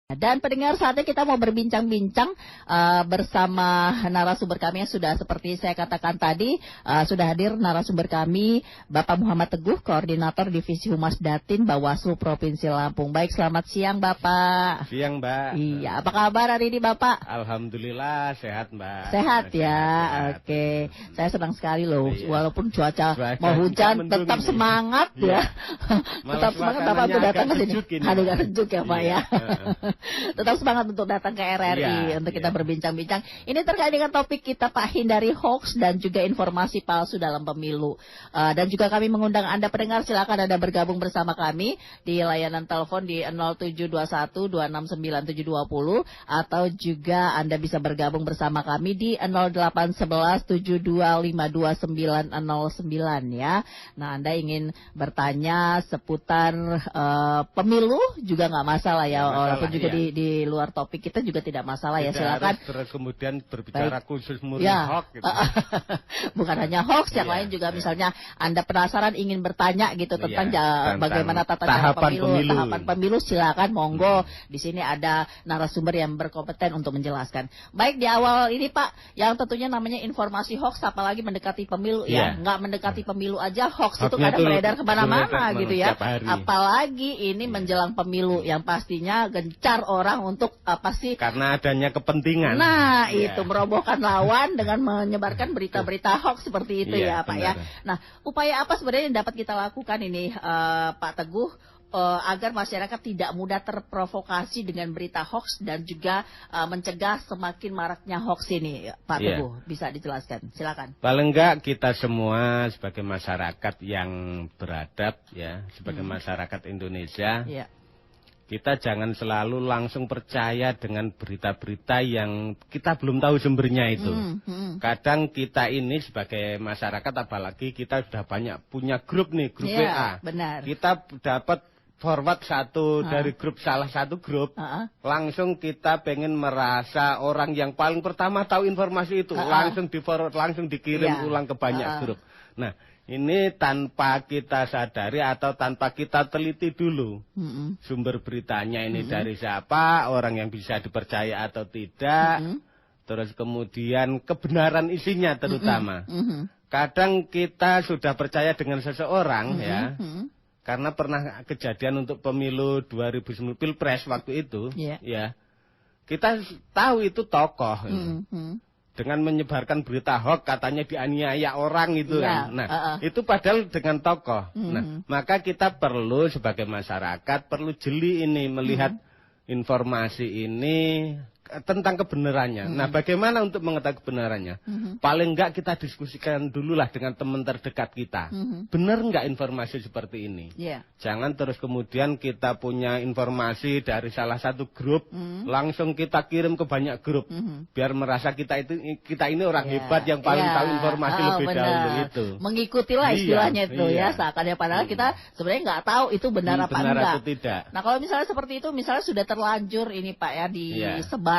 Dan pendengar, saatnya kita mau berbincang-bincang bersama narasumber kami yang sudah seperti saya katakan tadi, sudah hadir narasumber kami Bapak Muhammad Teguh, Koordinator Divisi Humas Datin Bawaslu Provinsi Lampung. Baik, selamat siang Bapak. Siang Mbak. Iya, apa kabar hari ini Bapak? Alhamdulillah sehat Mbak. Sehat ya, sehat. Oke. Saya senang sekali loh, Iya. Walaupun cuaca mau hujan tetap ini. semangat ya. Tetap semangat Bapak untuk datang ke sini. Agak sejuk ya Pak ya. Tetap semangat untuk datang ke RRI untuk kita berbincang-bincang. Ini terkait dengan topik kita Pak, hindari hoax dan juga informasi palsu dalam pemilu. Dan juga kami mengundang Anda pendengar, silakan Anda bergabung bersama kami di layanan telepon di 0721 269 720 atau juga Anda bisa bergabung bersama kami di 0811 7252 909 ya. Nah, Anda ingin bertanya seputar pemilu juga nggak masalah ya, walaupun juga di luar topik kita juga tidak masalah ya, silakan. Terus kemudian berbicara khusus murni hoax gitu. Bukan hanya hoax, yang lain juga misalnya Anda penasaran ingin bertanya gitu tentang bagaimana tata cara tahapan pemilu, silakan monggo. Di sini ada narasumber yang berkompeten untuk menjelaskan. Baik, di awal ini Pak, yang tentunya namanya informasi hoax, apalagi mendekati pemilu ya, nggak mendekati pemilu aja hoax itu kadang beredar kemana-mana gitu ya. Apalagi ini menjelang pemilu yang pastinya gencar orang untuk pasti karena adanya kepentingan. Nah, itu merobohkan lawan dengan menyebarkan berita-berita hoax seperti itu ya Pak ya. Nah, upaya apa sebenarnya yang dapat kita lakukan ini Pak Teguh agar masyarakat tidak mudah terprovokasi dengan berita hoax dan juga mencegah semakin maraknya hoax ini Pak Teguh, bisa dijelaskan, silakan. Paling enggak kita semua sebagai masyarakat yang beradab ya, sebagai masyarakat Indonesia, kita jangan selalu langsung percaya dengan berita-berita yang kita belum tahu sumbernya itu. Kadang kita ini sebagai masyarakat, apalagi kita sudah banyak punya grup nih, grup WA. Benar. Kita dapat forward dari grup, salah satu grup, langsung kita pengen merasa orang yang paling pertama tahu informasi itu, langsung di forward, langsung dikirim ulang ke banyak grup. Nah, ini tanpa kita sadari atau tanpa kita teliti dulu sumber beritanya ini dari siapa, orang yang bisa dipercaya atau tidak, terus kemudian kebenaran isinya terutama. Kadang kita sudah percaya dengan seseorang ya, karena pernah kejadian untuk pemilu 2009 Pilpres waktu itu, ya kita tahu itu tokoh. Dengan menyebarkan berita hoax katanya dianiaya orang itu kan. Nah, itu padahal dengan tokoh. Nah, maka kita perlu sebagai masyarakat perlu jeli ini melihat informasi ini tentang kebenarannya. Nah, bagaimana untuk mengetahui kebenarannya? Paling enggak kita diskusikan dululah dengan teman terdekat kita. Benar enggak informasi seperti ini? Jangan terus kemudian kita punya informasi dari salah satu grup, langsung kita kirim ke banyak grup. Biar merasa kita ini orang hebat yang paling tahu informasi lebih dahulu itu. Mengikutilah istilahnya itu ya, seakan-akan padahal kita sebenarnya nggak tahu itu benar apa enggak. Atau tidak. Nah, kalau misalnya seperti itu, misalnya sudah terlanjur ini Pak ya disebarkan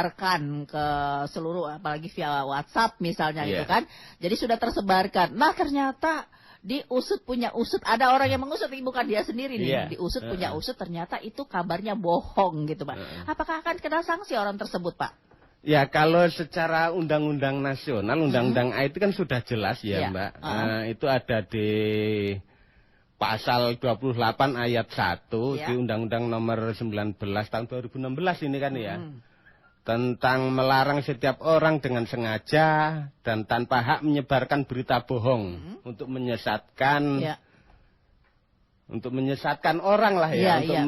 ke seluruh, apalagi via WhatsApp misalnya gitu kan. Jadi sudah tersebarkan. Nah, ternyata diusut punya usut, ada orang yang mengusut, bukan dia sendiri nih, diusut punya usut, ternyata itu kabarnya bohong gitu Pak. Apakah akan kena sanksi orang tersebut Pak? Ya, kalau secara undang-undang nasional, undang-undang IT kan sudah jelas ya Mbak. Itu ada di Pasal 28 ayat 1 di Undang-Undang Nomor 19 tahun 2016 ini kan ya. Tentang melarang setiap orang dengan sengaja dan tanpa hak menyebarkan berita bohong untuk menyesatkan orang lah ya, untuk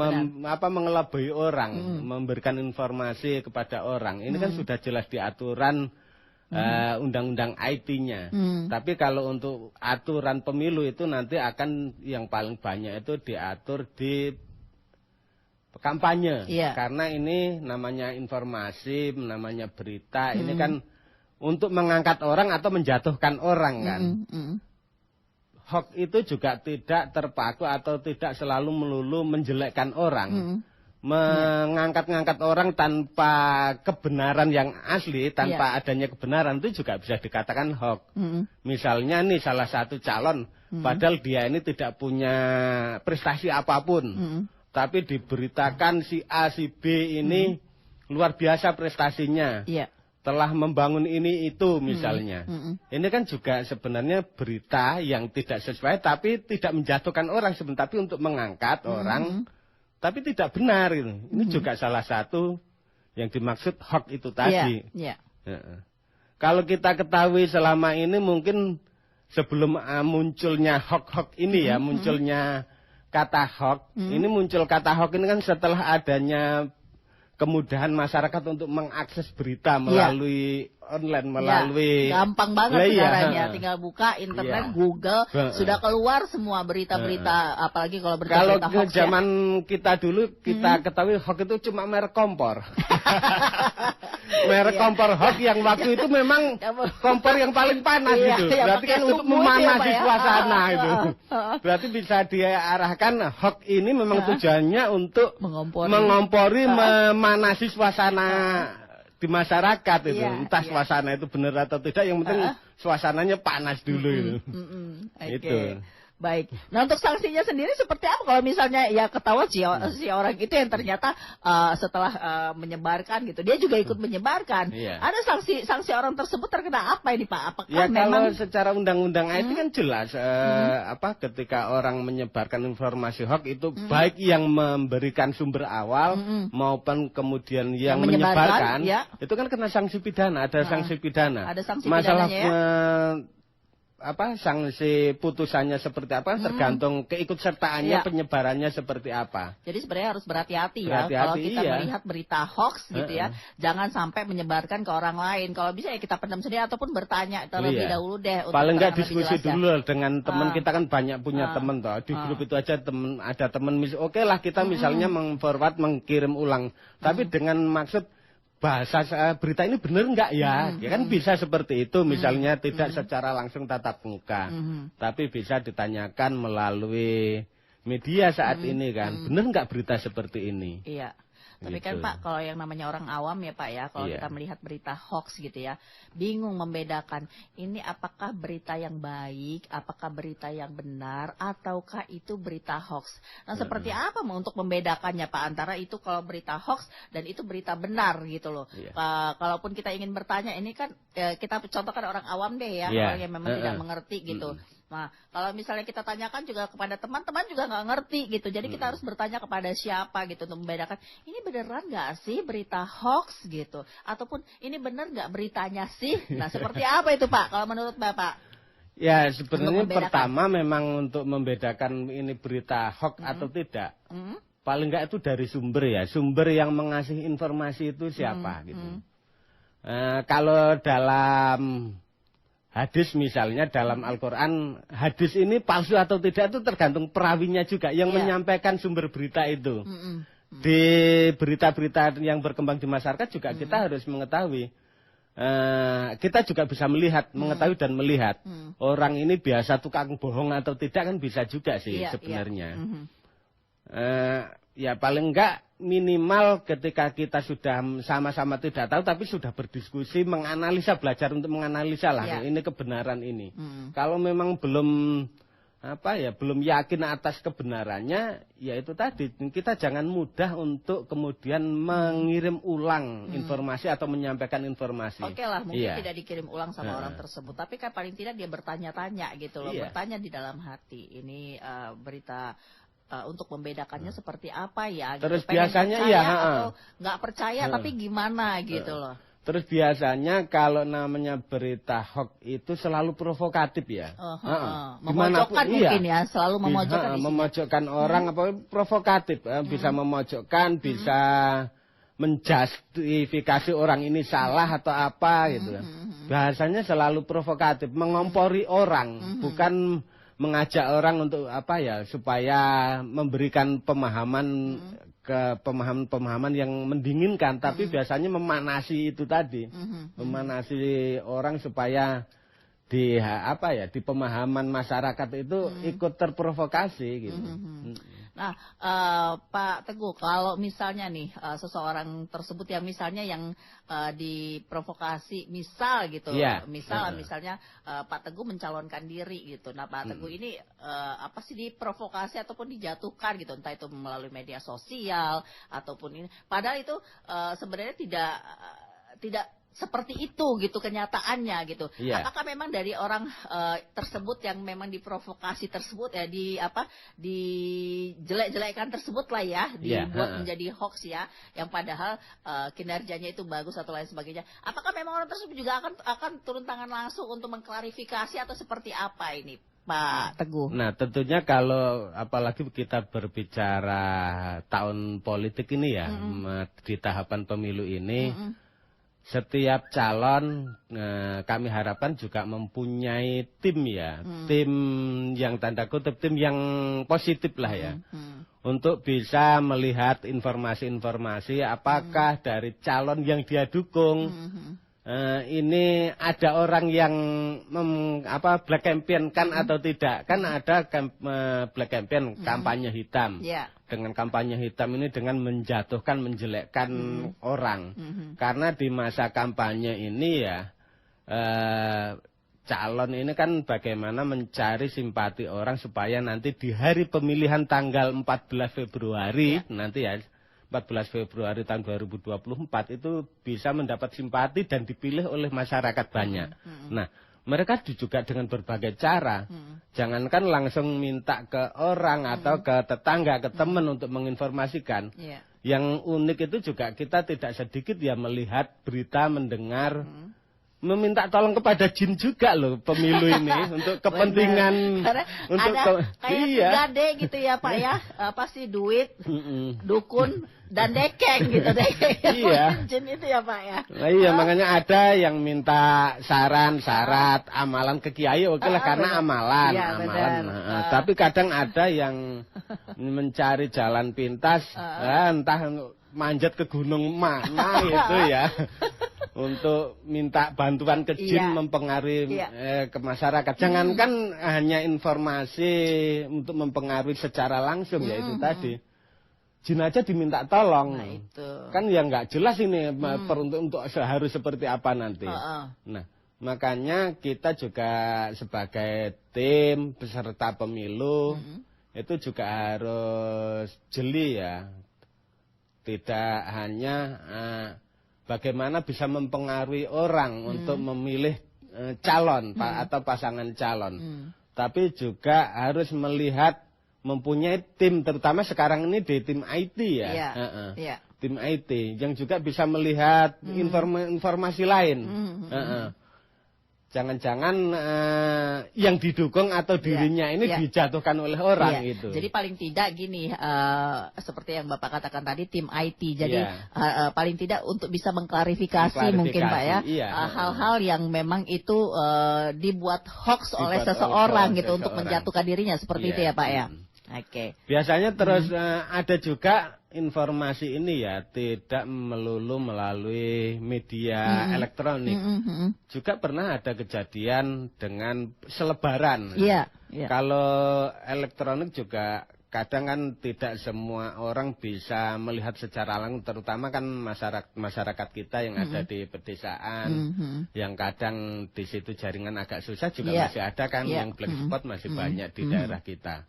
mengelabui orang, memberikan informasi kepada orang. Ini kan sudah jelas di aturan undang-undang IT-nya. Tapi kalau untuk aturan pemilu itu nanti akan yang paling banyak itu diatur di kampanye, karena ini namanya informasi, namanya berita, ini kan untuk mengangkat orang atau menjatuhkan orang kan. Hoax itu juga tidak terpaku atau tidak selalu melulu menjelekkan orang. Mengangkat-ngangkat orang tanpa kebenaran yang asli, tanpa adanya kebenaran itu juga bisa dikatakan hoax. Misalnya nih salah satu calon, padahal dia ini tidak punya prestasi apapun. Tapi diberitakan si A, si B ini luar biasa prestasinya. Iya. Telah membangun ini itu misalnya. Ini kan juga sebenarnya berita yang tidak sesuai tapi tidak menjatuhkan orang sebenarnya, tapi untuk mengangkat orang tapi tidak benar gitu. Ini juga salah satu yang dimaksud hoax itu tadi. Kalau kita ketahui selama ini mungkin sebelum munculnya hoax ini ya, munculnya kata hoax, ini muncul kata hoax ini kan setelah adanya kemudahan masyarakat untuk mengakses berita melalui online, melalui gampang banget caranya, tinggal buka internet, Google, sudah keluar semua berita-berita, apalagi kalau berita-berita hoax. Kalau zaman kita dulu, kita ketahui hoax itu cuma merek kompor. Merek kompor hoax yang waktu itu memang kompor yang paling panas gitu. Berarti kan untuk memanasi suasana itu. Berarti bisa diarahkan hoax ini memang tujuannya untuk mengompori, memanasi suasana di masyarakat itu. Entah suasana itu benar atau tidak, yang penting suasananya panas dulu itu. Itu. Baik. Nah, untuk sanksinya sendiri seperti apa kalau misalnya ya ketahuan si orang itu yang ternyata setelah menyebarkan gitu, dia juga ikut menyebarkan. Ada sanksi orang tersebut terkena apa ini Pak? Apakah ya memang kalau secara undang-undang IT kan jelas ketika orang menyebarkan informasi hoax itu baik yang memberikan sumber awal maupun kemudian yang menyebarkan itu kan kena sanksi pidana, ada sanksi pidana. Ada sanksi masalah pidananya ya? Sanksi putusannya seperti apa tergantung keikutsertaannya, penyebarannya seperti apa. Jadi sebenarnya harus berhati-hati ya kalau kita melihat berita hoax gitu ya, jangan sampai menyebarkan ke orang lain. Kalau bisa ya kita pendam sendiri ataupun bertanya terlebih dahulu deh. Paling nggak diskusi dulu dengan teman kita, kan banyak punya teman toh. Di grup itu aja ada teman oke lah kita misalnya mengforward, mengirim ulang, tapi dengan maksud bahasa berita ini benar nggak ya? Ya kan bisa seperti itu, misalnya tidak secara langsung tatap muka, tapi bisa ditanyakan melalui media saat ini kan, benar nggak berita seperti ini? Iya. Tapi kan Pak, kalau yang namanya orang awam ya Pak ya, kalau kita melihat berita hoax gitu ya, bingung membedakan ini apakah berita yang baik, apakah berita yang benar, ataukah itu berita hoax. Nah seperti apa untuk membedakannya Pak antara itu kalau berita hoax dan itu berita benar gitu loh. Kalaupun kita ingin bertanya, ini kan kita contohkan orang awam deh ya, orang yang memang tidak mengerti gitu. Nah, kalau misalnya kita tanyakan juga kepada teman-teman juga nggak ngerti gitu. Jadi kita harus bertanya kepada siapa gitu untuk membedakan ini beneran nggak sih berita hoax gitu, ataupun ini bener nggak beritanya sih. Nah, seperti apa itu Pak kalau menurut Bapak? Ya sebenarnya pertama memang untuk membedakan ini berita hoax atau tidak. Paling nggak itu dari sumber ya, sumber yang mengasih informasi itu siapa gitu. Kalau dalam hadis misalnya, dalam Al-Quran, hadis ini palsu atau tidak itu tergantung perawinya juga yang menyampaikan sumber berita itu. Di berita-berita yang berkembang di masyarakat juga kita harus mengetahui. Kita juga bisa melihat, mengetahui dan melihat orang ini biasa tukang bohong atau tidak kan bisa juga sih sebenarnya. Ya paling enggak minimal ketika kita sudah sama-sama tidak tahu tapi sudah berdiskusi, menganalisa, belajar untuk menganalisa lah ini kebenaran ini. Kalau memang belum belum yakin atas kebenarannya, ya itu tadi kita jangan mudah untuk kemudian mengirim ulang informasi atau menyampaikan informasi. Oke lah, mungkin tidak dikirim ulang sama orang tersebut, tapi kan paling tidak dia bertanya-tanya gitu loh, bertanya di dalam hati. Ini berita untuk membedakannya seperti apa ya gitu. Terus biasanya atau nggak percaya tapi gimana gitu loh. Terus biasanya kalau namanya berita hoax itu selalu provokatif ya. Memojokkan mungkin ya, selalu memojokkan. Memojokkan orang apa provokatif, bisa memojokkan, bisa menjustifikasi orang ini salah atau apa gitu. Bahasanya selalu provokatif, mengompori orang, bukan mengajak orang untuk supaya memberikan pemahaman ke pemahaman yang mendinginkan, tapi biasanya memanasi itu tadi, memanasi orang supaya di pemahaman masyarakat itu ikut terprovokasi gitu. Nah, Pak Teguh, kalau misalnya nih seseorang tersebut yang misalnya yang diprovokasi, misal gitu, misalnya Pak Teguh mencalonkan diri gitu. Nah, Pak Teguh ini apa sih diprovokasi ataupun dijatuhkan gitu, entah itu melalui media sosial ataupun ini. Padahal itu sebenarnya tidak seperti itu gitu kenyataannya gitu. Apakah memang dari orang tersebut yang memang diprovokasi tersebut ya dijelek-jelekan tersebut lah ya, dibuat menjadi hoax ya, yang padahal kinerjanya itu bagus atau lain sebagainya. Apakah memang orang tersebut juga akan turun tangan langsung untuk mengklarifikasi atau seperti apa ini, Pak Teguh? Nah, tentunya kalau apalagi kita berbicara tahun politik ini ya, di tahapan pemilu ini, setiap calon kami harapkan juga mempunyai tim ya, tim yang tanda kutip tim yang positif lah ya, untuk bisa melihat informasi-informasi apakah dari calon yang dia dukung ini ada orang yang black campaign kan atau tidak, kan ada black campaign kampanye hitam. Dengan kampanye hitam ini dengan menjatuhkan, menjelekkan orang. Karena di masa kampanye ini ya, calon ini kan bagaimana mencari simpati orang supaya nanti di hari pemilihan tanggal 14 Februari, nanti ya, 14 Februari tahun 2024 itu bisa mendapat simpati dan dipilih oleh masyarakat banyak. Nah, mereka juga dengan berbagai cara. Jangankan langsung minta ke orang atau ke tetangga, ke teman untuk menginformasikan. Yang unik itu juga kita tidak sedikit ya melihat berita, mendengar, meminta tolong kepada jin juga loh pemilu ini untuk kepentingan untuk kayak 3D gitu ya Pak ya, pasti duit, dukun dan dekeng gitu deh. Jin itu ya Pak ya. Nah, iya, makanya ada yang minta saran, syarat, amalan ke kiai, oke lah karena amalan. Tapi kadang ada yang mencari jalan pintas, entah manjat ke gunung mana gitu ya. Untuk minta bantuan ke jin mempengaruhi ke masyarakat. Jangankan hanya informasi untuk mempengaruhi secara langsung ya itu tadi. Jin aja diminta tolong. Nah, itu. Kan ya nggak jelas ini untuk harus seperti apa nanti. Nah, makanya kita juga sebagai tim peserta pemilu itu juga harus jeli ya. Tidak hanya bagaimana bisa mempengaruhi orang untuk memilih calon atau pasangan calon. Tapi juga harus melihat mempunyai tim, terutama sekarang ini di tim IT ya. Tim IT yang juga bisa melihat informasi lain. Jangan-jangan yang didukung atau dirinya ini dijatuhkan oleh orang gitu. Jadi paling tidak gini, seperti yang Bapak katakan tadi, tim IT. Jadi paling tidak untuk bisa mengklarifikasi mungkin Pak ya, hal-hal yang memang itu dibuat hoax oleh seseorang gitu untuk menjatuhkan dirinya seperti itu ya Pak ya. Oke. Biasanya terus ada juga informasi ini ya tidak melulu melalui media elektronik. Juga pernah ada kejadian dengan selebaran. Kalau elektronik juga kadang kan tidak semua orang bisa melihat secara langsung, terutama kan masyarakat kita yang ada di pedesaan, yang kadang di situ jaringan agak susah juga masih ada kan, yang black spot masih banyak di daerah kita.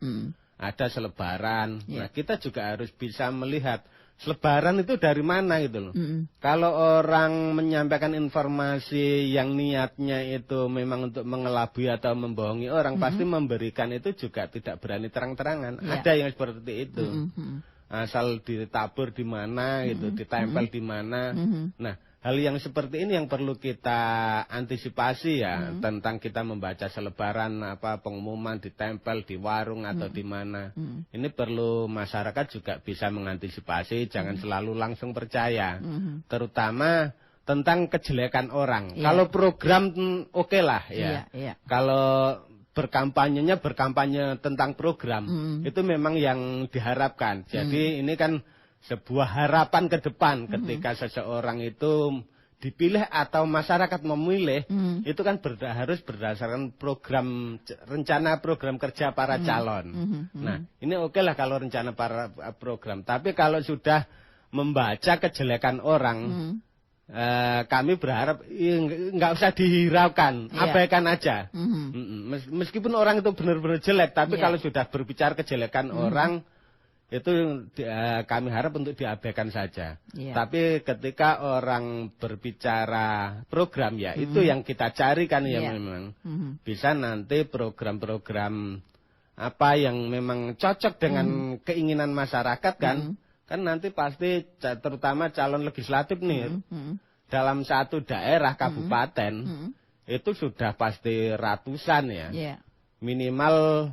Ada selebaran. Nah, kita juga harus bisa melihat selebaran itu dari mana gitu loh. Kalau orang menyampaikan informasi yang niatnya itu memang untuk mengelabui atau membohongi orang, pasti memberikan itu juga tidak berani terang-terangan. Ada yang seperti itu. Asal ditabur di mana gitu, ditempel di mana. Nah, hal yang seperti ini yang perlu kita antisipasi ya, tentang kita membaca selebaran pengumuman ditempel di warung atau di mana. Ini perlu masyarakat juga bisa mengantisipasi, jangan selalu langsung percaya. Terutama tentang kejelekan orang. Kalau program oke lah ya. Kalau berkampanyenya berkampanye tentang program, itu memang yang diharapkan. Jadi ini kan sebuah harapan ke depan ketika seseorang itu dipilih atau masyarakat memilih, itu kan harus berdasarkan rencana program kerja para calon. Nah, ini oke lah kalau rencana para program. Tapi kalau sudah membaca kejelekan orang, kami berharap nggak usah dihiraukan, abaikan aja. Meskipun orang itu benar-benar jelek, tapi kalau sudah berbicara kejelekan orang, itu kami harap untuk diabaikan saja. Tapi ketika orang berbicara program, ya itu yang kita cari kan, ya memang bisa nanti program-program apa yang memang cocok dengan keinginan masyarakat kan. Kan nanti pasti terutama calon legislatif nih, dalam satu daerah kabupaten itu sudah pasti ratusan ya. Minimal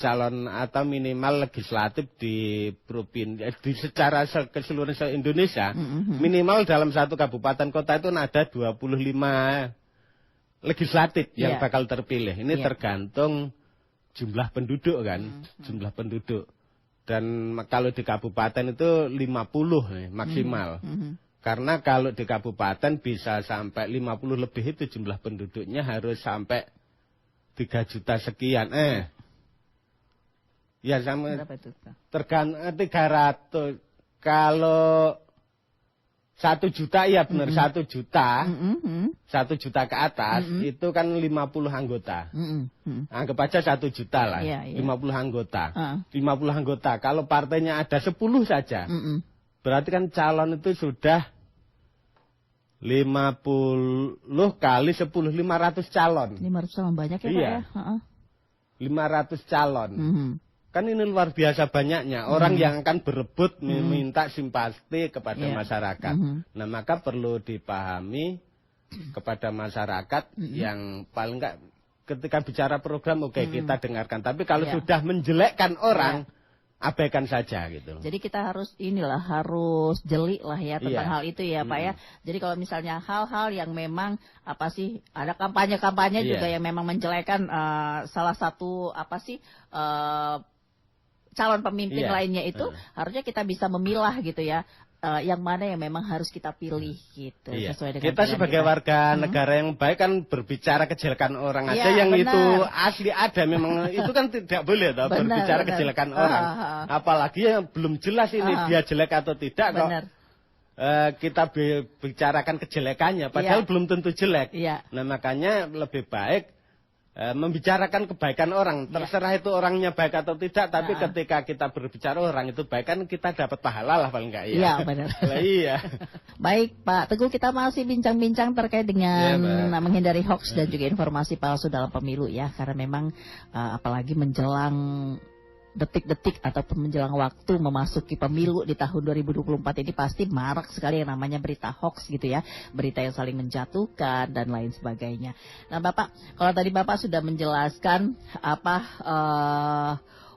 calon atau minimal legislatif di provinsi di secara keseluruhan Indonesia, minimal dalam satu kabupaten kota itu ada 25 legislatif yang bakal terpilih. Ini tergantung jumlah penduduk kan, jumlah penduduk. Dan kalau di kabupaten itu 50 nih, maksimal. Karena kalau di kabupaten bisa sampai 50 lebih, itu jumlah penduduknya harus sampai 3 juta sekian. Ya sama tergantung 300. Kalau 1 juta ya benar 1 juta. 1 juta ke atas itu kan 50 anggota. Anggap aja 1 juta lah. 50 anggota. 50 anggota. Kalau partainya ada 10 saja. Berarti kan calon itu sudah 50 kali 10, 500 calon. 500 calon banyak ya, Pak ya? 500 calon. Kan ini luar biasa banyaknya orang yang akan berebut meminta simpati kepada masyarakat. Nah, maka perlu dipahami kepada masyarakat yang paling enggak ketika bicara program kita dengarkan. Tapi kalau sudah menjelekkan orang, abaikan saja gitu. Jadi kita harus harus jeli lah ya tentang hal itu ya Pak ya. Jadi kalau misalnya hal-hal yang memang ada kampanye-kampanye juga yang memang menjelekkan salah satu calon pemimpin lainnya itu, harusnya kita bisa memilah gitu ya. Yang mana yang memang harus kita pilih gitu sesuai dengan kita sebagai warga negara yang baik kan berbicara kejelekan orang aja yang itu asli ada memang itu kan tidak boleh berbicara kejelekan orang, apalagi yang belum jelas ini dia jelek atau tidak kok kita bicarakan kejelekannya padahal belum tentu jelek. Nah, makanya lebih baik membicarakan kebaikan orang, terserah itu orangnya baik atau tidak, tapi ketika kita berbicara orang itu baik kan kita dapat pahala lah paling enggak ya. Iya benar. Baik Pak Teguh, kita masih bincang-bincang terkait dengan menghindari hoax dan juga informasi palsu dalam pemilu ya, karena memang apalagi menjelang detik-detik ataupun menjelang waktu memasuki pemilu di tahun 2024 ini pasti marak sekali yang namanya berita hoax gitu ya, berita yang saling menjatuhkan dan lain sebagainya. Nah Bapak, kalau tadi Bapak sudah menjelaskan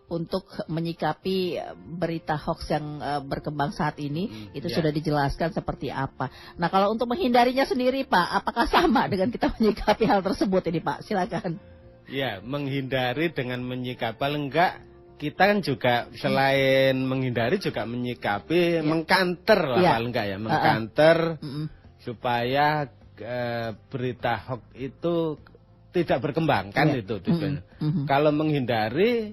untuk menyikapi berita hoax yang berkembang saat ini, itu sudah dijelaskan seperti apa. Nah kalau untuk menghindarinya sendiri Pak, apakah sama dengan kita menyikapi hal tersebut ini Pak? Silakan. Ya, menghindari dengan menyikapi paling enggak. Kita kan juga selain menghindari juga menyikapi, mengkanter lah paling enggak ya, mengkanter supaya berita hoax itu tidak berkembang kan itu tujuannya. Kalau menghindari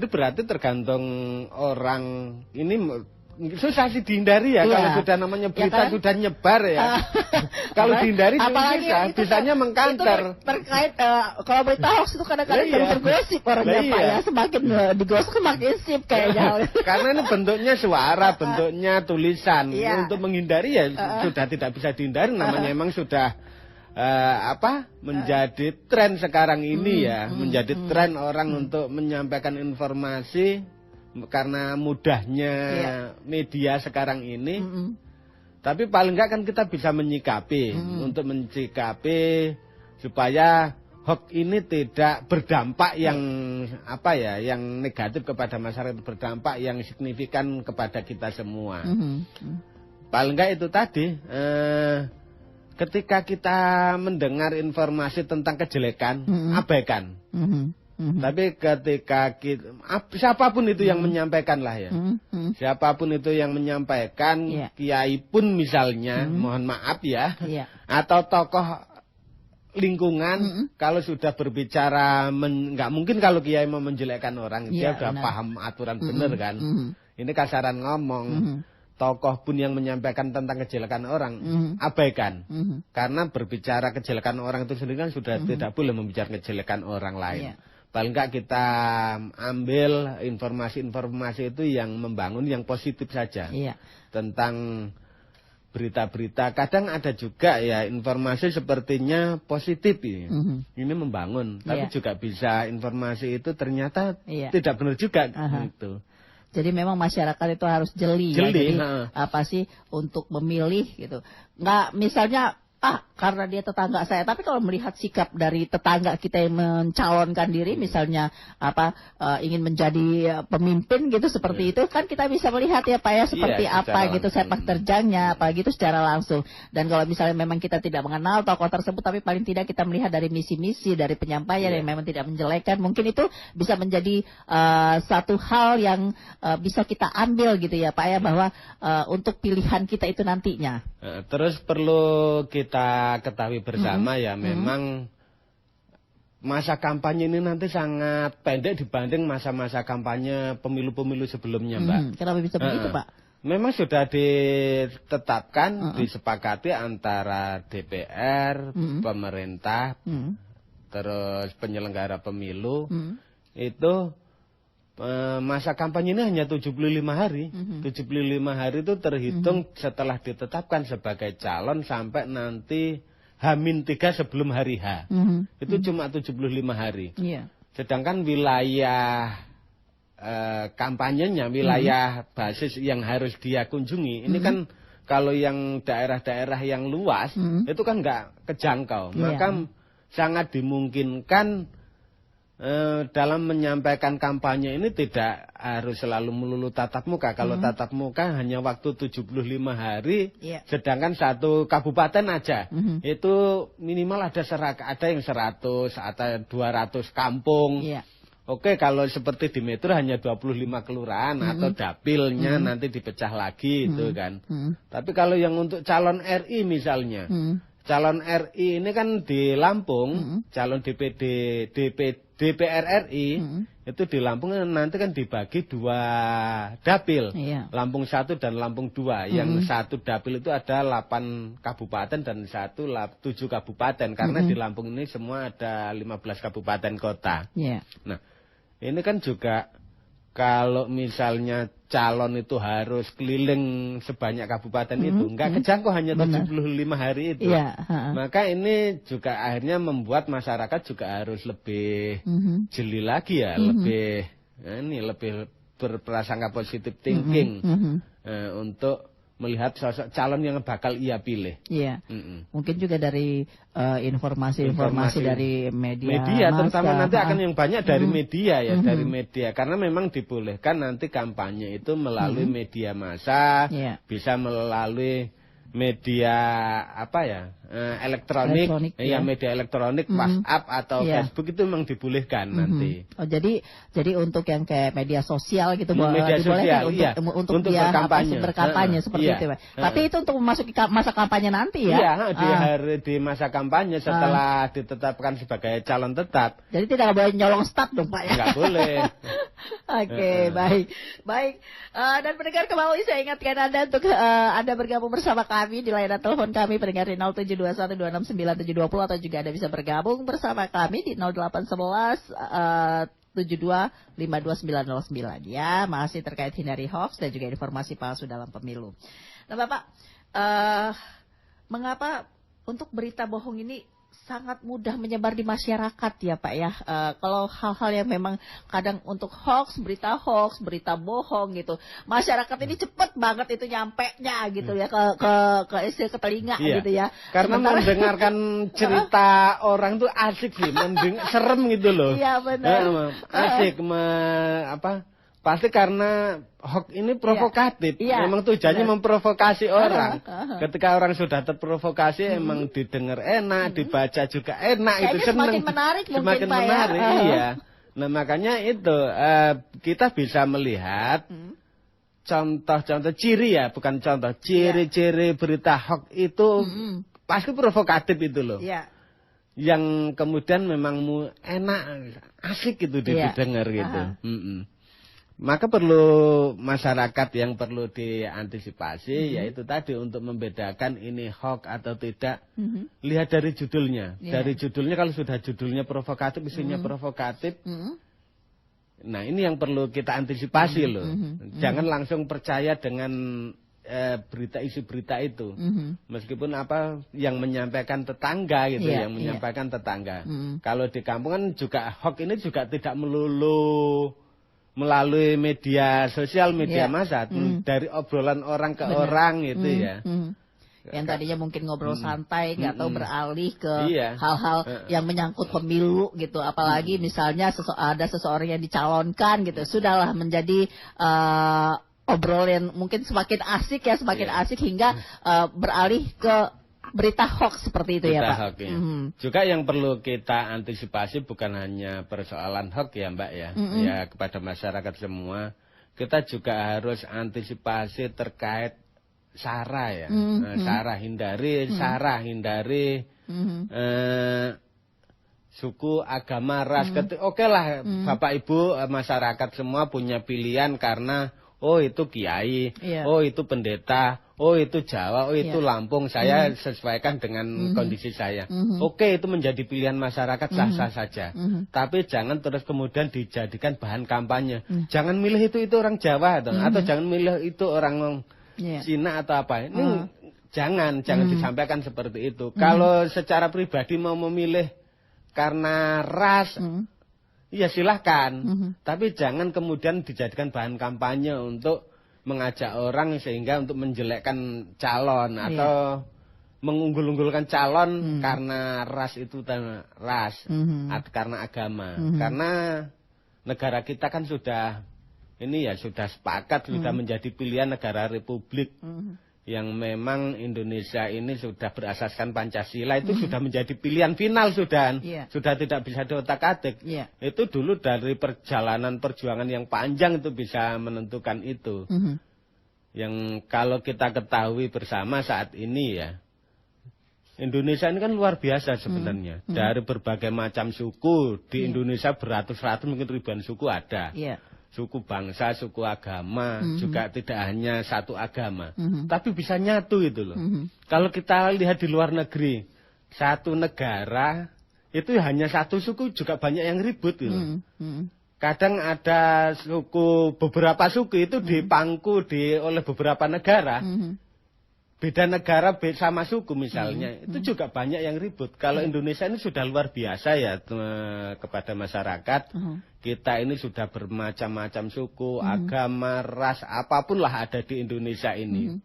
berarti tergantung orang ini. Susah sih dihindari ya kalau sudah namanya berita sudah nyebar ya. Kalau dihindari susah, bisanya mengkanter. Terkait kalau berita hoax itu kadang-kadang tergosip orangnya Pak ya, semakin digosip semakin sip kayaknya. Karena ini bentuknya suara, bentuknya tulisan. Untuk menghindari ya sudah tidak bisa dihindari, namanya memang sudah menjadi tren sekarang ini ya, menjadi tren orang untuk menyampaikan informasi. Karena mudahnya media sekarang ini, tapi paling enggak kan kita bisa menyikapi, untuk menyikapi supaya hoax ini tidak berdampak yang yang negatif kepada masyarakat, berdampak yang signifikan kepada kita semua. Paling enggak itu tadi, ketika kita mendengar informasi tentang kejelekan, abaikan. Tapi ketika siapapun itu yang menyampaikan lah ya. Siapapun itu yang menyampaikan, kiai pun misalnya, mohon maaf ya, atau tokoh lingkungan, kalau sudah berbicara, nggak mungkin kalau kiai mau menjelekkan orang, dia udah paham aturan bener kan. Ini kasaran ngomong. Tokoh pun yang menyampaikan tentang kejelekan orang, abaikan. Karena berbicara kejelekan orang itu sendiri kan sudah tidak boleh membicarakan kejelekan orang lain. Paling enggak kita ambil informasi-informasi itu yang membangun, yang positif saja. Tentang berita-berita. Kadang ada juga ya informasi sepertinya positif ini. Ini membangun. Tapi juga bisa informasi itu ternyata tidak benar juga. Gitu. Jadi memang masyarakat itu harus jeli ya. Jadi apa sih untuk memilih gitu. Nggak misalnya karena dia tetangga saya, tapi kalau melihat sikap dari tetangga kita yang mencalonkan diri, misalnya ingin menjadi pemimpin gitu seperti itu, kan kita bisa melihat ya Pak ya seperti apa gitu sepak terjangnya, apalagi itu secara langsung. Dan kalau misalnya memang kita tidak mengenal tokoh tersebut, tapi paling tidak kita melihat dari misi-misi, dari penyampaian yang memang tidak menjelekan, mungkin itu bisa menjadi satu hal yang bisa kita ambil gitu ya Pak ya, bahwa untuk pilihan kita itu nantinya. Terus perlu kita ketahui bersama ya, memang masa kampanye ini nanti sangat pendek dibanding masa-masa kampanye pemilu-pemilu sebelumnya, Mbak. Kenapa bisa begitu, Pak? Memang sudah ditetapkan, disepakati antara DPR, pemerintah, terus penyelenggara pemilu, itu masa kampanye ini hanya 75 hari. 75 hari itu terhitung setelah ditetapkan sebagai calon sampai nanti H-3 sebelum hari H. Itu cuma 75 hari. Sedangkan wilayah kampanyenya, wilayah basis yang harus dia kunjungi, ini kan kalau yang daerah-daerah yang luas, itu kan nggak kejangkau. Maka sangat dimungkinkan dalam menyampaikan kampanye ini tidak harus selalu melulu tatap muka. Kalau tatap muka hanya waktu 75 hari, sedangkan satu kabupaten aja itu minimal ada yang 100 atau 200 kampung. Oke, kalau seperti di Metro hanya 25 kelurahan atau dapilnya nanti dipecah lagi itu kan. Tapi kalau yang untuk calon RI misalnya, calon RI ini kan di Lampung, calon DPR RI itu di Lampung nanti kan dibagi 2 dapil, Lampung 1 dan Lampung 2. Yang 1 dapil itu ada 8 kabupaten dan 7 kabupaten, karena di Lampung ini semua ada 15 kabupaten kota. Nah, ini kan juga kalau misalnya calon itu harus keliling sebanyak kabupaten itu, nggak kejangkau hanya 75 hari itu. Maka ini juga akhirnya membuat masyarakat juga harus lebih jeli lagi ya, lebih berprasangka positif thinking untuk melihat sosok calon yang bakal ia pilih. Mungkin juga dari informasi dari media terutama nanti akan yang banyak dari media ya, dari media, karena memang dibolehkan nanti kampanye itu melalui media massa, bisa melalui media elektronik, media elektronik, WhatsApp atau Facebook itu memang dibolehkan nanti. Oh, jadi untuk yang kayak media sosial gitu media dibolehkan sosial, untuk dia berkampanye seperti itu. Tapi itu untuk memasuki masa kampanye nanti ya. Di masa kampanye setelah ditetapkan sebagai calon tetap. Jadi tidak boleh nyolong start dong Pak ya. Nggak boleh. Oke, baik. Dan pendengar kembali saya ingatkan Anda untuk Anda bergabung bersama kami di layanan telepon kami pendengar di 0721269720, atau juga Anda bisa bergabung bersama kami di 0811 72529909 ya, masih terkait hindari hoax dan juga informasi palsu dalam pemilu. Nah Bapak, mengapa untuk berita bohong ini sangat mudah menyebar di masyarakat ya Pak ya? Kalau hal-hal yang memang kadang untuk berita bohong gitu, masyarakat ini cepet banget itu nyampe-nya gitu ya ke telinga gitu ya. Karena mendengarkan cerita orang tuh asik sih, serem gitu loh. Iya benar. Asik pasti karena hoax ini provokatif. Memang tujuannya memprovokasi orang. Ketika orang sudah terprovokasi, emang didengar enak, dibaca juga enak. Kayaknya itu seneng. Semakin menarik mungkin Pak ya. Iya. Nah makanya itu kita bisa melihat contoh-contoh ciri ya, bukan contoh, ciri-ciri berita hoax itu pasti provokatif itu loh. Yeah. Yang kemudian memang enak, asik itu didengar gitu. Maka perlu masyarakat yang perlu diantisipasi, yaitu tadi untuk membedakan ini hoax atau tidak. Lihat dari judulnya. Dari judulnya, kalau sudah judulnya provokatif, isinya provokatif. Nah ini yang perlu kita antisipasi loh. Jangan langsung percaya dengan isi berita itu. Meskipun apa yang menyampaikan tetangga gitu, yang menyampaikan tetangga. Kalau di kampung kan juga hoax ini juga tidak melulu melalui media sosial, media massa, dari obrolan orang ke orang gitu ya. Yang tadinya mungkin ngobrol santai, nggak tahu beralih ke hal-hal yang menyangkut pemilu gitu. Apalagi misalnya ada seseorang yang dicalonkan gitu, sudahlah menjadi obrolan mungkin semakin asik ya, semakin asik hingga beralih ke berita hoax seperti itu berita ya Pak. Hoax, ya. Juga yang perlu kita antisipasi bukan hanya persoalan hoax ya Mbak ya, ya kepada masyarakat semua. Kita juga harus antisipasi terkait SARA ya, SARA hindari, suku, agama, ras. Oke lah Bapak Ibu masyarakat semua punya pilihan karena oh itu kiai, oh itu pendeta, oh itu Jawa, oh itu Lampung, saya sesuaikan dengan kondisi saya. Oke, itu menjadi pilihan masyarakat, sah-sah saja. Tapi jangan terus kemudian dijadikan bahan kampanye. Jangan milih itu orang Jawa atau jangan milih itu orang Cina atau apa. Ini jangan disampaikan seperti itu. Kalau secara pribadi mau memilih karena ras, ya silahkan, tapi jangan kemudian dijadikan bahan kampanye untuk mengajak orang sehingga untuk menjelekkan calon atau mengunggul-unggulkan calon karena ras itu ras, karena agama. Karena negara kita kan sudah sudah sepakat, sudah menjadi pilihan negara republik. Yang memang Indonesia ini sudah berasaskan Pancasila, itu sudah menjadi pilihan final sudah tidak bisa diotak-atik. Itu dulu dari perjalanan perjuangan yang panjang itu bisa menentukan itu. Yang kalau kita ketahui bersama saat ini ya, Indonesia ini kan luar biasa sebenarnya. Dari berbagai macam suku di Indonesia, beratus-ratus mungkin ribuan suku ada. Suku bangsa, suku agama, juga tidak hanya satu agama. Tapi bisa nyatu itu loh. Kalau kita lihat di luar negeri, satu negara itu hanya satu suku juga banyak yang ribut gitu. Kadang ada beberapa suku itu dipangku oleh beberapa negara. Beda negara sama suku misalnya, itu juga banyak yang ribut. Kalau Indonesia ini sudah luar biasa ya kepada masyarakat. Kita ini sudah bermacam-macam suku, agama, ras, apapun lah ada di Indonesia ini.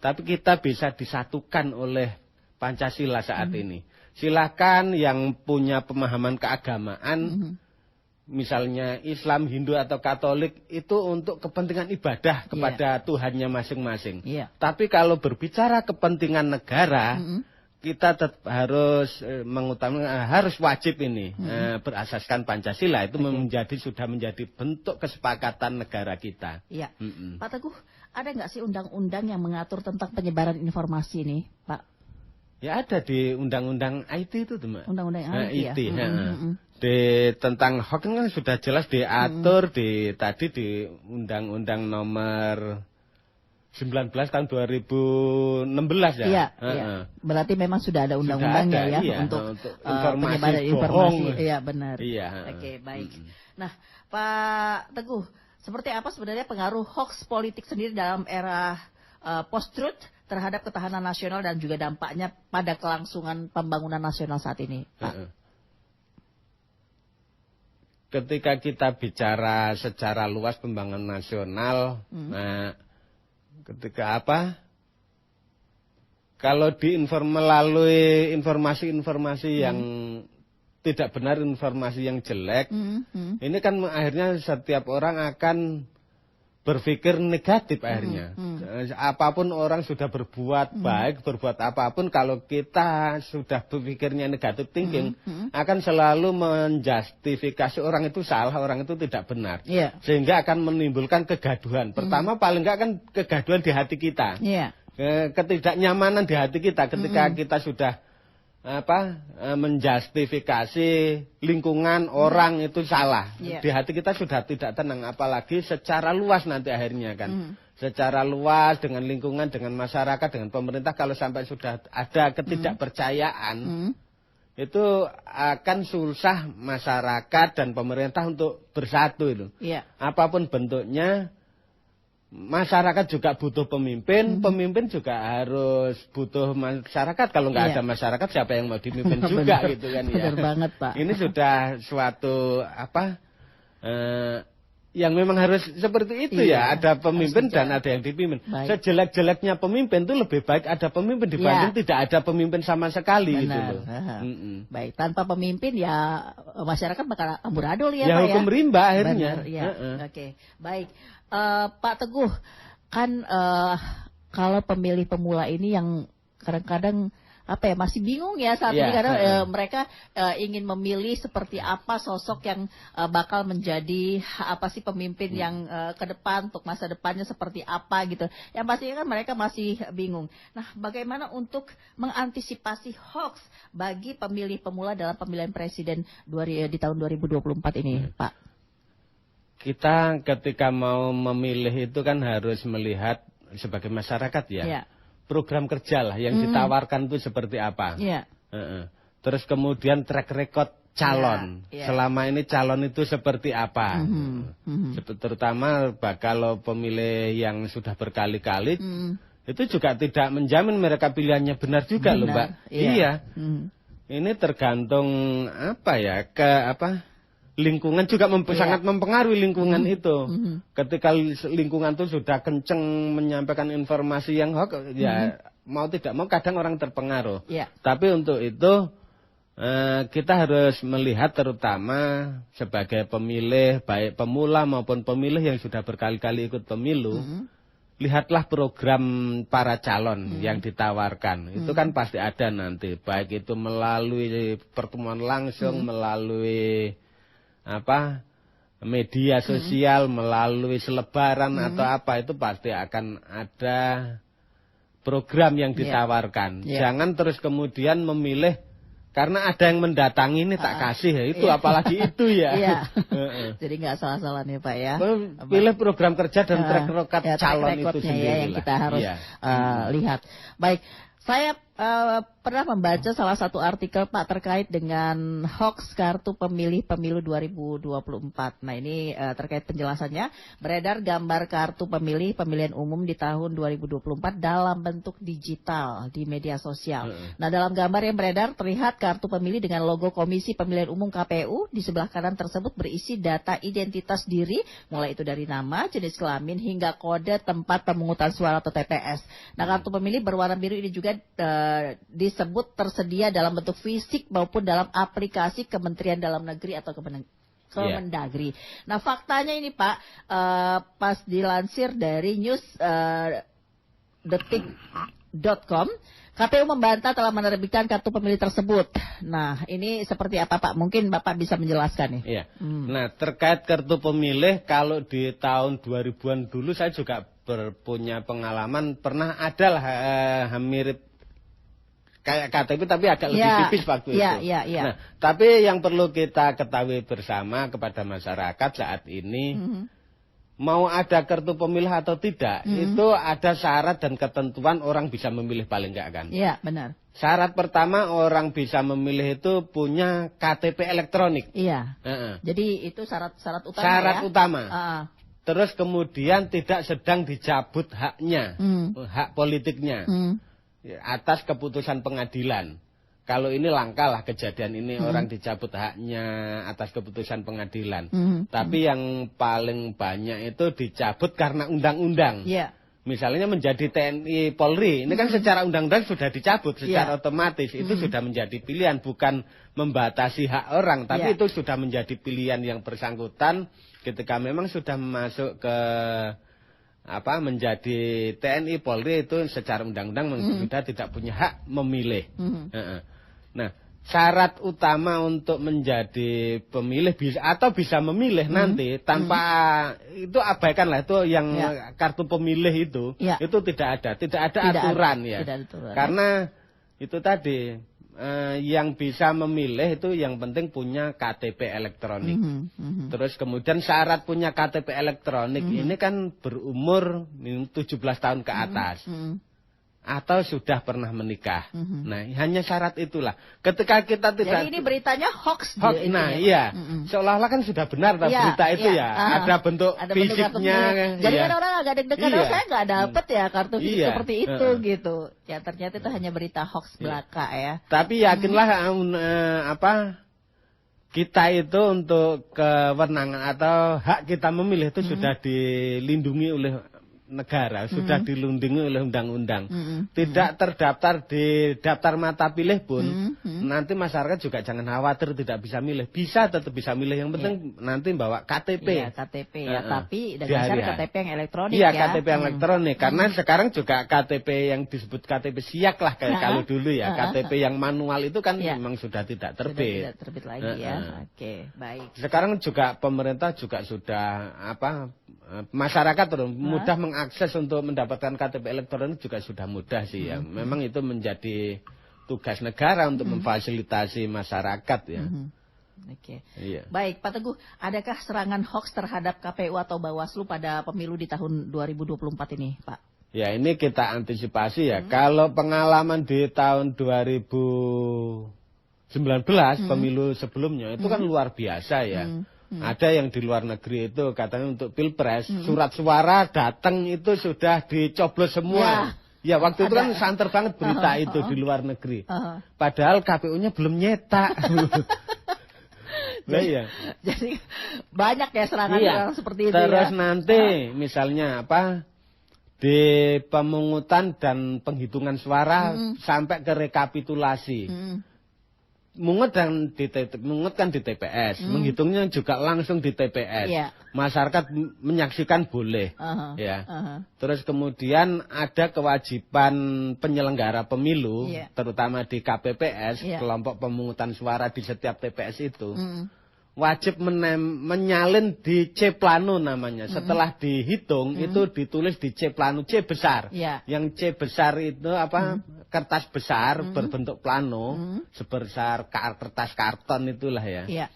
Tapi kita bisa disatukan oleh Pancasila saat ini. Silakan yang punya pemahaman keagamaan, misalnya Islam, Hindu atau Katolik, itu untuk kepentingan ibadah kepada Tuhannya masing-masing. Tapi kalau berbicara kepentingan negara, kita tetap harus mengutamakan, harus wajib ini berasaskan Pancasila. Itu sudah menjadi bentuk kesepakatan negara kita. Pak Teguh, ada nggak sih undang-undang yang mengatur tentang penyebaran informasi ini, Pak? Ya ada di undang-undang IT itu, Mbak. Undang-undang IT ya. Tentang hoax kan sudah jelas diatur di Undang-Undang nomor 19 tahun 2016 ya. Berarti memang sudah ada undang-undangnya untuk penyebaran informasi. Iya benar. Oke, baik. Nah, Pak Teguh, seperti apa sebenarnya pengaruh hoax politik sendiri dalam era post-truth terhadap ketahanan nasional dan juga dampaknya pada kelangsungan pembangunan nasional saat ini, Pak? Ketika kita bicara secara luas pembangunan nasional, ketika kalau melalui informasi-informasi yang tidak benar, informasi yang jelek, ini kan akhirnya setiap orang akan berpikir negatif akhirnya. Apapun orang sudah berbuat baik, berbuat apapun, kalau kita sudah berpikirnya negatif thinking, akan selalu menjustifikasi orang itu salah, orang itu tidak benar. Sehingga akan menimbulkan kegaduhan. Pertama paling enggak kan kegaduhan di hati kita. Ketidaknyamanan di hati kita ketika kita sudah menjustifikasi lingkungan orang itu salah. Di hati kita sudah tidak tenang, apalagi secara luas nanti akhirnya kan. Secara luas dengan lingkungan, dengan masyarakat, dengan pemerintah, kalau sampai sudah ada ketidakpercayaan, itu akan susah masyarakat dan pemerintah untuk bersatu itu. Apapun bentuknya, masyarakat juga butuh pemimpin, pemimpin juga harus butuh masyarakat. Kalau nggak ada masyarakat, siapa yang mau dipimpin juga gitu kan ya. Benar banget, Pak. Ini sudah suatu yang memang harus seperti itu ya. Ada pemimpin dan ada yang dipimpin. Sejelek-jeleknya pemimpin itu lebih baik ada pemimpin dibanding tidak ada pemimpin sama sekali. Gitu loh. Baik, tanpa pemimpin ya masyarakat bakal amburadul ya, ya Pak ya. Hukum rimba akhirnya. Oke, baik. Pak Teguh, kan kalau pemilih pemula ini yang kadang-kadang masih bingung ya saat ini karena mereka ingin memilih seperti apa sosok yang bakal menjadi pemimpin yang ke depan untuk masa depannya seperti apa gitu. Yang pastinya kan mereka masih bingung. Nah, bagaimana untuk mengantisipasi hoax bagi pemilih pemula dalam pemilihan presiden di tahun 2024 ini, Pak? Kita ketika mau memilih itu kan harus melihat sebagai masyarakat ya. Program kerja lah yang ditawarkan itu seperti apa. Terus kemudian track record calon. Selama ini calon itu seperti apa. Terutama kalau pemilih yang sudah berkali-kali, itu juga tidak menjamin mereka pilihannya benar juga loh, Mbak. Iya. Ini tergantung lingkungan juga sangat mempengaruhi lingkungan itu. Ketika lingkungan itu sudah kenceng menyampaikan informasi yang hoax, ya mau tidak mau kadang orang terpengaruh. Tapi untuk itu kita harus melihat terutama sebagai pemilih, baik pemula maupun pemilih yang sudah berkali-kali ikut pemilu, lihatlah program para calon yang ditawarkan. Itu kan pasti ada nanti, baik itu melalui pertemuan langsung, melalui media sosial, melalui selebaran atau apa, itu pasti akan ada program yang ditawarkan. Jangan terus kemudian memilih karena ada yang mendatangi ini tak kasih ya, itu apalagi itu ya. Jadi nggak salah-salah nih Pak ya. Pilih program kerja dan track record calon itu sendiri yang kita harus lihat. Baik, saya pernah membaca salah satu artikel Pak terkait dengan hoax kartu pemilih pemilu 2024. Nah ini terkait penjelasannya, beredar gambar kartu pemilih pemilihan umum di tahun 2024 dalam bentuk digital di media sosial. Nah dalam gambar yang beredar terlihat kartu pemilih dengan logo Komisi Pemilihan Umum KPU. Di sebelah kanan tersebut berisi data identitas diri, mulai itu dari nama, jenis kelamin, hingga kode tempat pemungutan suara atau TPS. Nah kartu pemilih berwarna biru ini juga disebut tersedia dalam bentuk fisik maupun dalam aplikasi Kementerian Dalam Negeri atau Kemendagri. Nah faktanya ini Pak, pas dilansir dari news.detik.com, KPU membantah telah menerbitkan kartu pemilih tersebut. Nah ini seperti apa Pak? Mungkin Bapak bisa menjelaskan nih. Nah terkait kartu pemilih, kalau di tahun 2000-an dulu saya juga punya pengalaman, pernah ada lah mirip kayak KTP tapi agak lebih tipis waktu itu. Nah, tapi yang perlu kita ketahui bersama kepada masyarakat saat ini, mau ada kartu pemilih atau tidak, itu ada syarat dan ketentuan orang bisa memilih paling enggak kan? Iya, benar. Syarat pertama orang bisa memilih itu punya KTP elektronik. Iya. Jadi itu syarat utama. Syarat utama. Terus kemudian tidak sedang dicabut haknya, hak politiknya. Atas keputusan pengadilan. Kalau ini langka lah kejadian ini, orang dicabut haknya atas keputusan pengadilan. Tapi yang paling banyak itu dicabut karena undang-undang. Misalnya menjadi TNI Polri, ini kan secara undang-undang sudah dicabut secara otomatis. Itu sudah menjadi pilihan, bukan membatasi hak orang, tapi itu sudah menjadi pilihan yang bersangkutan ketika memang sudah masuk ke menjadi TNI Polri itu secara undang-undang sudah tidak punya hak memilih. Nah, syarat utama untuk menjadi pemilih bisa memilih nanti tanpa itu abaikanlah itu yang kartu pemilih itu tidak ada aturan ya. Karena itu tadi yang bisa memilih itu yang penting punya KTP elektronik. Terus kemudian syarat punya KTP elektronik ini kan berumur 17 tahun ke atas. Atau sudah pernah menikah. Nah, hanya syarat itulah. Ketika kita tidak... Jadi ini beritanya hoax. Nah, iya. Seolah-olah kan sudah benar berita itu ya. Ada bentuk fisiknya. Jadi kan orang agak deg-degan, saya nggak dapet ya kartu fisik seperti itu gitu. Ya ternyata itu hanya berita hoax belaka ya. Tapi yakinlah kita itu untuk kewenangan atau hak kita memilih itu sudah dilindungi oleh negara, sudah dilindungi oleh undang-undang. Tidak terdaftar di daftar mata pilih pun, nanti masyarakat juga jangan khawatir tidak bisa milih. Bisa, tetap bisa milih. Yang penting nanti bawa KTP. Iya, KTP ya, tapi dengan cara KTP yang elektronik ya. Iya, KTP yang elektronik. Karena sekarang juga KTP yang disebut KTP siak lah kayak kalau dulu ya. KTP yang manual itu kan memang sudah tidak terbit. Sudah tidak terbit lagi ya. Oke, baik. Sekarang juga pemerintah juga sudah masyarakat mudah mengakses untuk mendapatkan KTP elektronik juga sudah mudah sih ya. Memang itu menjadi tugas negara untuk memfasilitasi masyarakat ya. Oke. Iya. Baik, Pak Teguh, adakah serangan hoax terhadap KPU atau Bawaslu pada pemilu di tahun 2024 ini, Pak? Ya, ini kita antisipasi ya. Kalau pengalaman di tahun 2019 pemilu sebelumnya itu kan luar biasa ya. Ada yang di luar negeri itu katanya untuk pilpres surat suara datang itu sudah dicoblos semua. Ya waktu itu kan santer banget berita itu di luar negeri. Padahal KPU-nya belum nyetak. Jadi banyak ya serangan seperti itu. Terus nanti misalnya di pemungutan dan penghitungan suara sampai ke rekapitulasi. Mungut kan di TPS, menghitungnya juga langsung di TPS. Masyarakat menyaksikan boleh, Terus kemudian ada kewajiban penyelenggara pemilu, terutama di KPPS, kelompok pemungutan suara di setiap TPS itu, wajib menyalin di C plano namanya. Setelah dihitung itu ditulis di C plano, C besar. Yang C besar itu kertas besar berbentuk plano sebesar kertas karton itulah ya.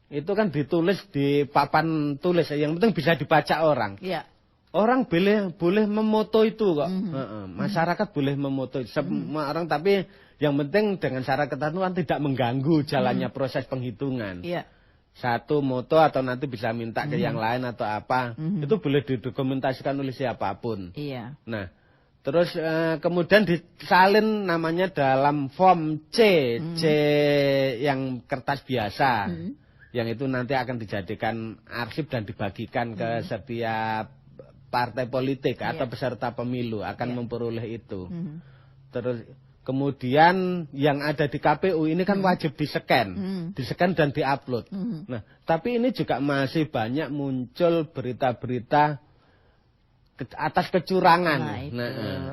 Itu kan ditulis di papan tulis yang penting bisa dibaca orang. Orang boleh memoto itu kok. Masyarakat boleh memoto semua orang, tapi yang penting dengan syarat ketentuan tidak mengganggu jalannya proses penghitungan. Satu moto atau nanti bisa minta ke yang lain atau apa. Itu boleh didokumentasikan oleh siapapun. Nah, terus kemudian disalin namanya dalam form C yang kertas biasa. Yang itu nanti akan dijadikan arsip dan dibagikan ke setiap partai politik atau peserta pemilu akan memperoleh itu. Terus kemudian yang ada di KPU ini kan wajib di-scan dan di-upload. Nah, tapi ini juga masih banyak muncul berita-berita atas kecurangan.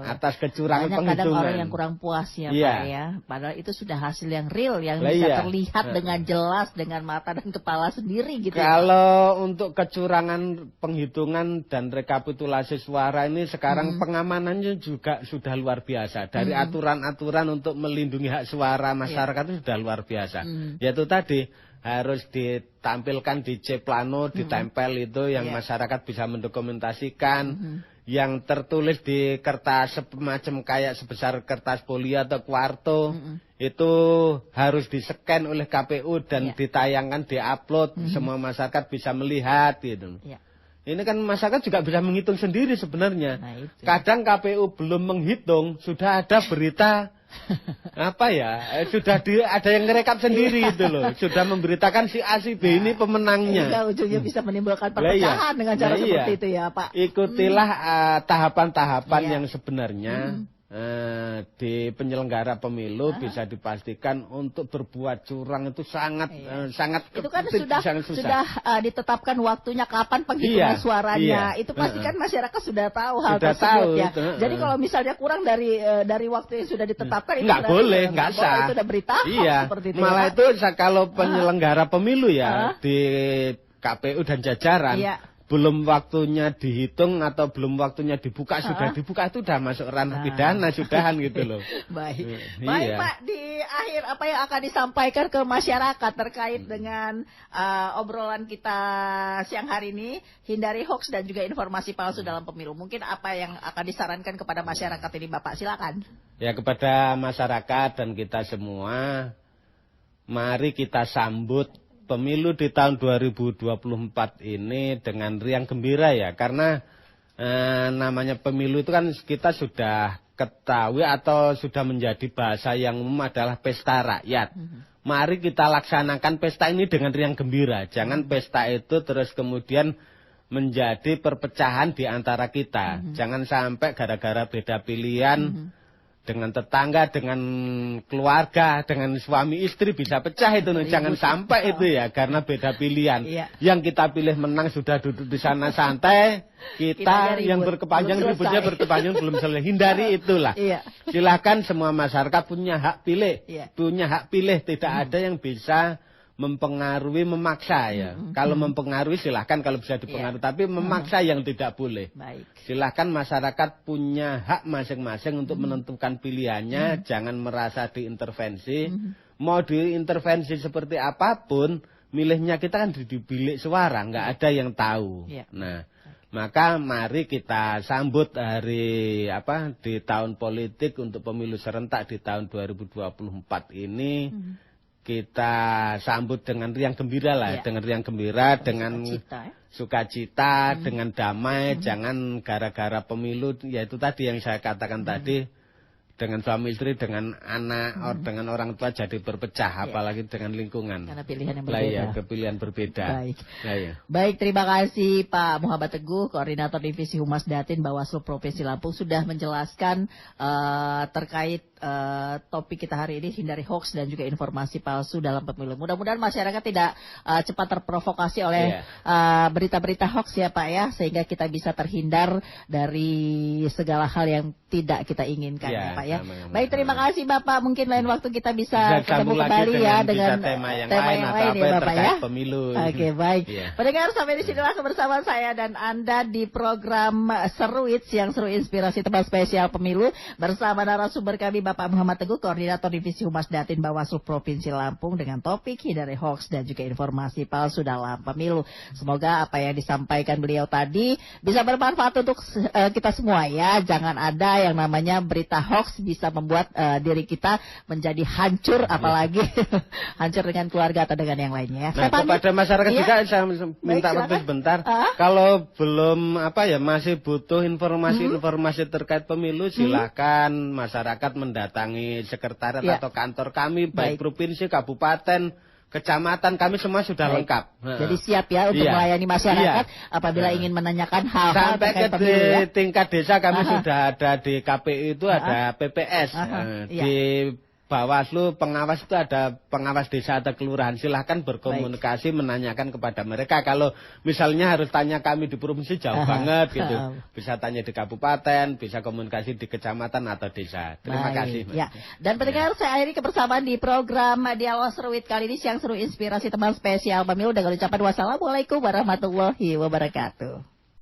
Atas kecurangan penghitungan. Kadang orang yang kurang puas ya Pak ya. Padahal itu sudah hasil yang real yang bisa terlihat dengan jelas dengan mata dan kepala sendiri gitu. Kalau untuk kecurangan penghitungan dan rekapitulasi suara ini sekarang pengamanannya juga sudah luar biasa. Dari aturan-aturan untuk melindungi hak suara masyarakat itu sudah luar biasa. Yaitu tadi harus ditampilkan di C plano, ditempel itu yang masyarakat bisa mendokumentasikan, yang tertulis di kertas semacam kayak sebesar kertas poli atau kuarto, itu harus di-scan oleh KPU dan ditayangkan, di-upload, semua masyarakat bisa melihat gitu. Ini kan masyarakat juga bisa menghitung sendiri sebenarnya. Kadang KPU belum menghitung, sudah ada berita sudah ada yang ngerekap sendiri itu loh, sudah memberitakan si A si B ini pemenangnya. Ujungnya bisa menimbulkan perpecahan dengan cara seperti itu ya Pak. Ikutilah tahapan-tahapan yang sebenarnya di penyelenggara pemilu bisa dipastikan untuk berbuat curang itu sangat sangat itu kan sudah ditetapkan waktunya kapan penghitungan suaranya. Itu pasti kan masyarakat sudah tahu hal tersebut ya. Jadi kalau misalnya kurang dari waktu yang sudah ditetapkan itu nggak boleh, nggak sah. Itu udah berita seperti itu. Malah itu kalau penyelenggara pemilu ya di KPU dan jajaran belum waktunya dihitung atau belum waktunya dibuka sudah dibuka itu sudah masuk ranah pidana sudahan gitu loh. Baik Pak, di akhir apa yang akan disampaikan ke masyarakat terkait dengan obrolan kita siang hari ini, hindari hoax dan juga informasi palsu dalam pemilu. Mungkin apa yang akan disarankan kepada masyarakat ini Bapak, silakan. Ya, kepada masyarakat dan kita semua, mari kita sambut pemilu di tahun 2024 ini dengan riang gembira ya, karena namanya pemilu itu kan kita sudah ketahui atau sudah menjadi bahasa yang umum adalah pesta rakyat. Mari kita laksanakan pesta ini dengan riang gembira, jangan pesta itu terus kemudian menjadi perpecahan di antara kita. Jangan sampai gara-gara beda pilihan dengan tetangga, dengan keluarga, dengan suami istri bisa pecah itu. Jangan sampai itu ya, karena beda pilihan. Yang kita pilih menang sudah duduk di sana santai, kita yang berkepanjang ributnya berkepanjang belum selesai. Hindari itulah. Silakan semua masyarakat punya hak pilih, tidak ada yang bisa mempengaruhi, memaksa ya. Kalau mempengaruhi silahkan kalau bisa dipengaruhi, tapi memaksa yang tidak boleh. Silahkan masyarakat punya hak masing-masing untuk menentukan pilihannya, jangan merasa diintervensi. Mau diintervensi seperti apapun, milihnya kita kan di bilik suara, nggak ada yang tahu. Nah, maka mari kita sambut hari di tahun politik untuk pemilu serentak di tahun 2024 ini. Kita sambut dengan riang gembira lah, dengan riang gembira, dengan sukacita, dengan damai, jangan gara-gara pemilu, yaitu tadi yang saya katakan tadi, dengan suami istri, dengan anak, dengan orang tua jadi berpecah, apalagi dengan lingkungan. Karena pilihan yang berbeda. Pilihan berbeda. Baik, terima kasih Pak Muhammad Teguh, Koordinator Divisi Humas Datin Bawaslu Provinsi Lampung, sudah menjelaskan terkait topik kita hari ini, hindari hoax dan juga informasi palsu dalam pemilu. Mudah-mudahan masyarakat tidak cepat terprovokasi oleh berita-berita hoax ya Pak ya, sehingga kita bisa terhindar dari segala hal yang tidak kita inginkan ya Pak ya. Baik, terima kasih Bapak. Mungkin lain waktu kita bisa ketemu kembali ya dengan tema yang lain ya Bapak ya. Pemilu. Oke, baik. Pendengar, sampai di sinilah bersama saya dan Anda di program Seruit, Siang Seru Inspirasi Teman Spesial Pemilu bersama narasumber kami Bapak Muhammad Teguh, Koordinator Divisi Humas Datin Bawaslu Provinsi Lampung, dengan topik hindari hoax dan juga informasi palsu dalam pemilu. Semoga apa yang disampaikan beliau tadi bisa bermanfaat untuk kita semua ya. Jangan ada yang namanya berita hoax bisa membuat diri kita menjadi hancur, apalagi hancur dengan keluarga atau dengan yang lainnya. Nah, kepada masyarakat juga saya minta waktu sebentar. Kalau belum masih butuh informasi terkait pemilu, silakan masyarakat mendatangi sekretariat atau kantor kami, baik provinsi, kabupaten, kecamatan, kami semua sudah lengkap. Jadi siap ya untuk melayani masyarakat apabila ingin menanyakan hal-hal sampai ke tingkat desa kami sudah ada di KPU itu ada PPS. Di Bawaslu pengawas itu ada pengawas desa atau kelurahan. Silahkan berkomunikasi, menanyakan kepada mereka. Kalau misalnya harus tanya kami di provinsi jauh banget gitu, bisa tanya di kabupaten, bisa komunikasi di kecamatan atau desa. Terima kasih. Ya. Dan pendengar, saya akhiri kebersamaan di program Dialog Seruit kali ini, Siang Seru Inspirasi Teman Spesial Pemilu, dengan ucapan wassalamualaikum warahmatullahi wabarakatuh.